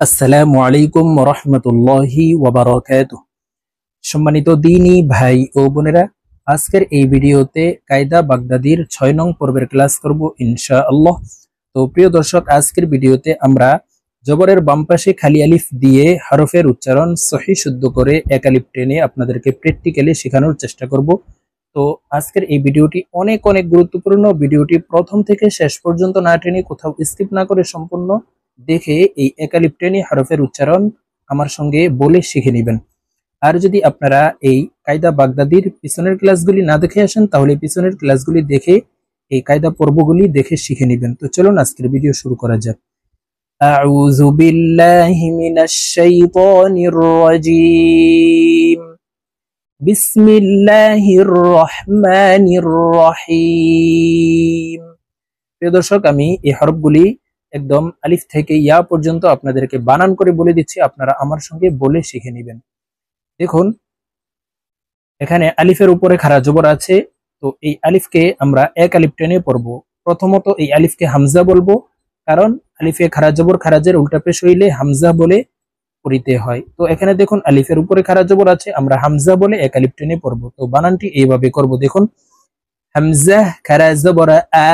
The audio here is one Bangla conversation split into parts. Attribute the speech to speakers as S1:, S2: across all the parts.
S1: আসসালামু আলাইকুম ওয়া রাহমাতুল্লাহি ওয়া বারাকাতুহু। সম্মানিত দ্বীনী ভাই ও বোনেরা, আজকের এই ভিডিওতে কায়দা বাগদাদির 6 নং পর্বের ক্লাস করব ইনশাআল্লাহ। তো প্রিয় দর্শক, আজকের ভিডিওতে আমরা জবরের বাম পাশে খালি আলিফ দিয়ে হরফের উচ্চারণ সহি শুদ্ধ করে এক আলিফ টেনে আপনাদেরকে প্র্যাকটিক্যালি শেখানোর চেষ্টা করব। তো আজকের এই ভিডিওটি অনেক অনেক গুরুত্বপূর্ণ। ভিডিওটি প্রথম থেকে শেষ পর্যন্ত না টেনে কোথাও স্কিপ না করে সম্পূর্ণ দেখে এই একালিফ টেনে হরফের উচ্চারণ আমার সঙ্গে বলে শিখে নেবেন। আর যদি আপনারা এই কায়দা বাগদাদির পিছনের ক্লাসগুলি না দেখে আসেন, তাহলে পিছনের ক্লাসগুলি দেখে এই কায়দা পর্বগুলি দেখে শিখে নেবেন। তো চলুন আজকের ভিডিও শুরু করা যাক। আউযু বিল্লাহি মিনাশ শাইতানির রাজীম। বিসমিল্লাহির রহমানির রহিম। প্রিয় দর্শক, আমি এই হরফগুলি একদম আলিফ থেকে ইয়া পর্যন্ত আপনাদেরকে বানান করে বলে দিচ্ছি, আপনারা আমার সঙ্গে বলে শিখে নেবেন। দেখুন, এখানে আলিফের উপরে খাড়া জবর আছে, তো এই আলিফকে আমরা এক আলিফ টেনে পড়বো। প্রথমত এই আলিফকে হামজা বলবো, কারণ আলিফে খাড়া জবর খারাজের উল্টা পেশ হইলে হামজা বলে পড়িতে হয়। তো এখানে দেখুন আলিফের উপরে খাড়া জবর আছে, আমরা হামজা বলে এক আলিফ টেনে পড়বো। তো বানানটি এইভাবে করব। দেখুন, হামজা খাড়া জবর আ,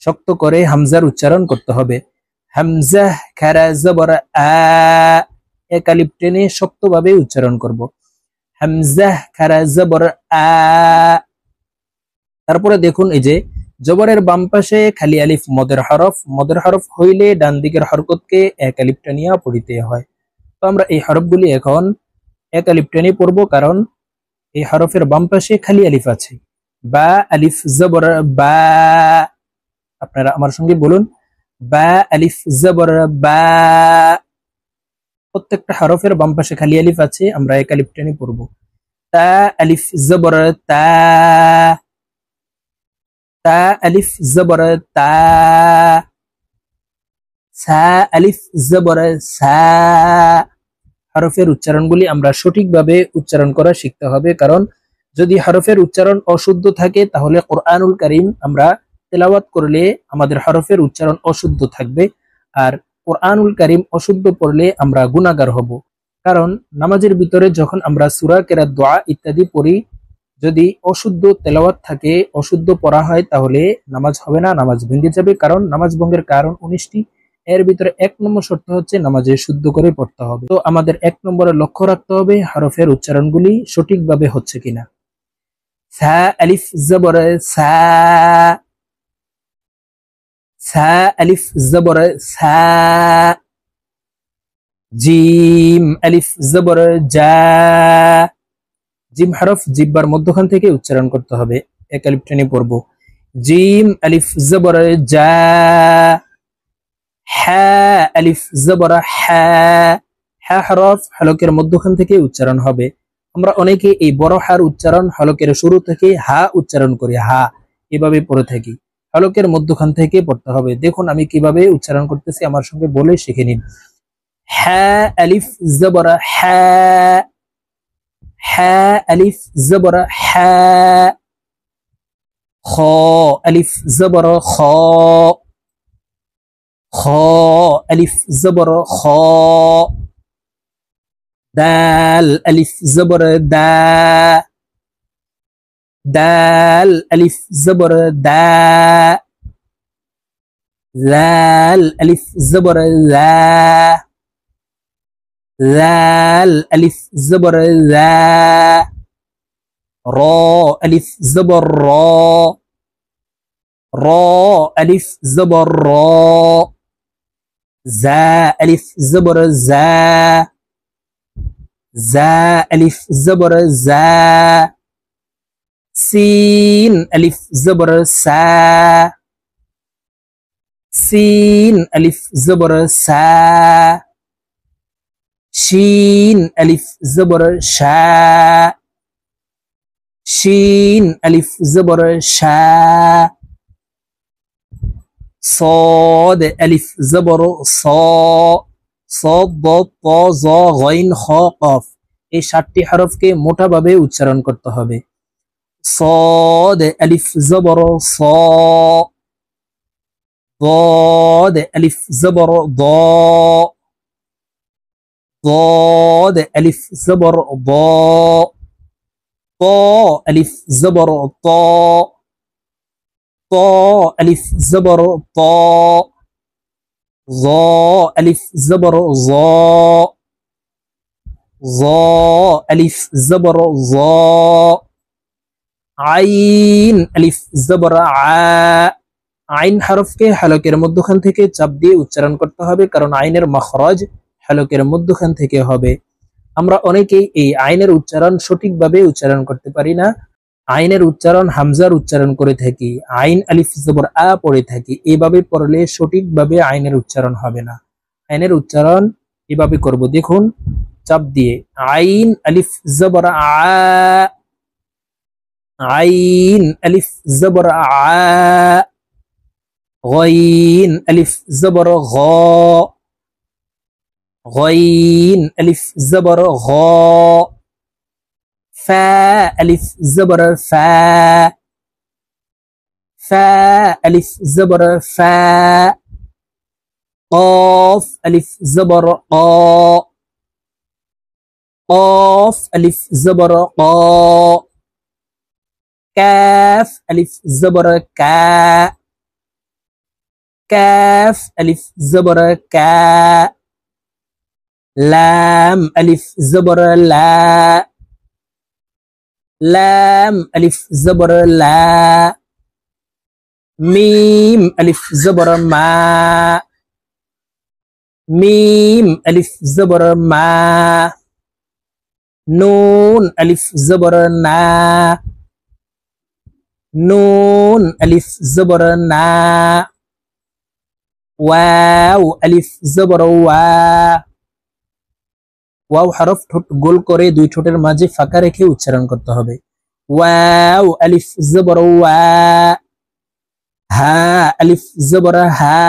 S1: শক্ত করে হামজার উচ্চারণ করতে হবে। হামজা খারা জবর আ, এক আলিফ টেনে শক্তভাবে উচ্চারণ করব। হামজা খারা জবর আ। তারপরে দেখুন, এই যে জবরের বাম পাশে খালি আলিফ মদের হরফ হইলে ডান দিকের হরকতকে এক আলিফ টানিয়া পড়িতে হয়। তো আমরা এই হরফগুলি এখন এক আলিফ টেনে পড়বো, কারণ এই হরফের বাম পাশে খালি আলিফ আছে। বা আলিফ জবর বা, আপনারা আমার সঙ্গে বলুন, বা আলিফ জবর বা। প্রত্যেকটা হরফের বাম পাশে খালি আলিফ আছে, আমরা এক আলিফ টেনে পড়বো। তা আলিফ জবর তা, তা আলিফ জবর তা। সা আলিফ জবর সা। হরফের উচ্চারণগুলি আমরা সঠিকভাবে উচ্চারণ করা শিখতে হবে, কারণ যদি হরফের উচ্চারণ অশুদ্ধ থাকে তাহলে কোরআনুল কারীম আমরা তেলাওয়াত করলে আমাদের হরফের উচ্চারণ অশুদ্ধ থাকবে, আর কোরআনুল কারীম অশুদ্ধ পড়লে আমরা গুনাহগার হব। কারণ নামাজের ভিতরে যখন আমরা সূরা, কিরাত, দোয়া ইত্যাদি পড়ি, যদি অশুদ্ধ তেলাওয়াত থাকে, অশুদ্ধ পড়া হয়, তাহলে নামাজ হবে না, নামাজ ভেঙে যাবে। কারণ নামাজ ভঙ্গের কারণ 19টি, এর ভিতরে 1 নম্বর শর্ত হচ্ছে নামাজে শুদ্ধ করে পড়তে হবে। তো আমাদের 1 নম্বরে লক্ষ্য রাখতে হবে হরফের উচ্চারণগুলি সঠিকভাবে হচ্ছে কিনা। সা আলিফ জবর সা, সা আলিফ জবর সা। জিম আলিফ জবর জা। জিম হরফ জিহ্বার মধ্যখান থেকে উচ্চারণ করতে হবে, এক আলিফ টেনে পড়বো। জিম আলিফ জবর জা। হা আলিফ জবর হা। হা হরফ হলকের মধ্যখান থেকে উচ্চারণ হবে। আমরা অনেকে এই বড় হার উচ্চারণ হলকের শুরু থেকে হা উচ্চারণ করি, হা এভাবে পড়ে থাকি। হলকের মধ্যখান থেকে পড়তে হবে। দেখুন আমি কিভাবে উচ্চারণ করতেছি, আমার সঙ্গে বলে শিখে নিন। হা আলিফ জবর হা। হা আলিফ জবর হা। খ আলিফ জবর খ। খ আলিফ জবর খ। দাল আলিফ জবর দা। দাল আলিফ জবর দা। লাল আলিফ জবর লা। লাল আলিফ জবর লা। র আলিফ জবর র। র আলিফ জবর র। জা আলিফ জবর জা। জা আলিফ জবর জা। সিন আলিফ জবর সা। সিন আলিফ জবর সা। শিন আলিফ জবর শা। শিন আলিফ জবর শা। صاد ألف زبر صا। صاد ضاد طا ظا غين خا قاف। এই 7টি হরফকে মোটাভাবে উচ্চারণ করতে হবে। صاد ألف زبر صا। ضاد ألف زبر ضاء ضاد ألف زبر ضاء طاء ألف زبر طاء طاء ألف زبر طاء ظاء ألف زبر ظاء ظاء ألف زبر ظاء আইন আলিফ জবর আইন হরফকে হলকের মধ্যখান থেকে চাপ দিয়ে উচ্চারণ করতে হবে, কারণ আইনের মাখরাজ হলকের মধ্যখান থেকে হবে। আমরা অনেকেই এই আইনের উচ্চারণ সঠিকভাবে উচ্চারণ করতে পারি না। আইনের উচ্চারণ হামজার উচ্চারণ করে থাকি, আইন আলিফ জবর পড়ে থাকি। এভাবে পড়লে সঠিকভাবে আইনের উচ্চারণ হবে না। আইনের উচ্চারণ এভাবে করব, দেখুন, চাপ দিয়ে আইন আলিফ জবর عين ألف زبر غين ألف زبر غاء غين ألف زبر غاء فاء ألف زبر فاء فاء ألف زبر فاء قاف ألف زبر قاء قاف ألف زبر قاء كاف ألف زبر كا كاف ألف زبر كا لام ألف زبر لا لام ألف زبر لا ميم ألف زبر ما ميم ألف زبر ما نون ألف زبر نا نون ألف زبر نا واو ألف زبر وا ওয়াও হরফ ঠোঁট গোল করে দুই ঠোঁটের মাঝে ফাঁকা রেখে উচ্চারণ করতে হবে। ওয়াও আলিফ জবর ওয়া হা আলিফ জবর হা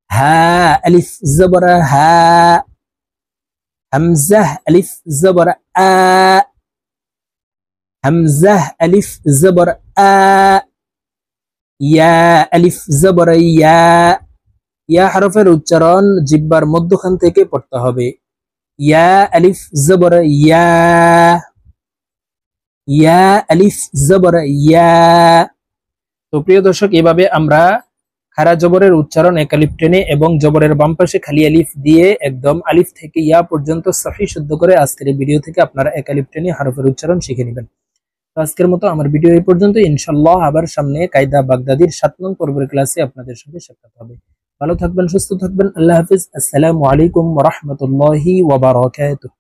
S1: হা আলিফ জবর হা হামজা আলিফ জবর আ হামজা আলিফ জবর আ ইয়া আলিফ জবর ইয়া ইয়া হরফের উচ্চারণ জিহ্বার মধ্যখান থেকে পড়তে হবে। ইয়া আলিফ জবর ইয়া ইয়া আলিফ জবর ইয়া। তো প্রিয় দর্শক, এভাবে আমরা খাড়া জবরের উচ্চারণ এক আলিফ টেনে এবং জবরের বাম পাশে খালি আলিফ দিয়ে একদম আলিফ থেকে ইয়া পর্যন্ত সহি শুদ্ধ করে আজকের এই ভিডিও থেকে আপনারা এক আলিফ টেনে হরফের উচ্চারণ শিখে নেবেন। তো আজকের মতো আমার ভিডিও এই পর্যন্ত। ইনশাআল্লাহ আবার সামনে কায়দা বাগদাদির 7 নং পর্বের ক্লাসে আপনাদের সঙ্গে সাক্ষাৎ হবে। ভালো থাকবেন, সুস্থ থাকবেন। আল্লাহ হাফিজ। আসসালামু আলাইকুম ওয়া রাহমাতুল্লাহি ওয়া বারাকাতুহু।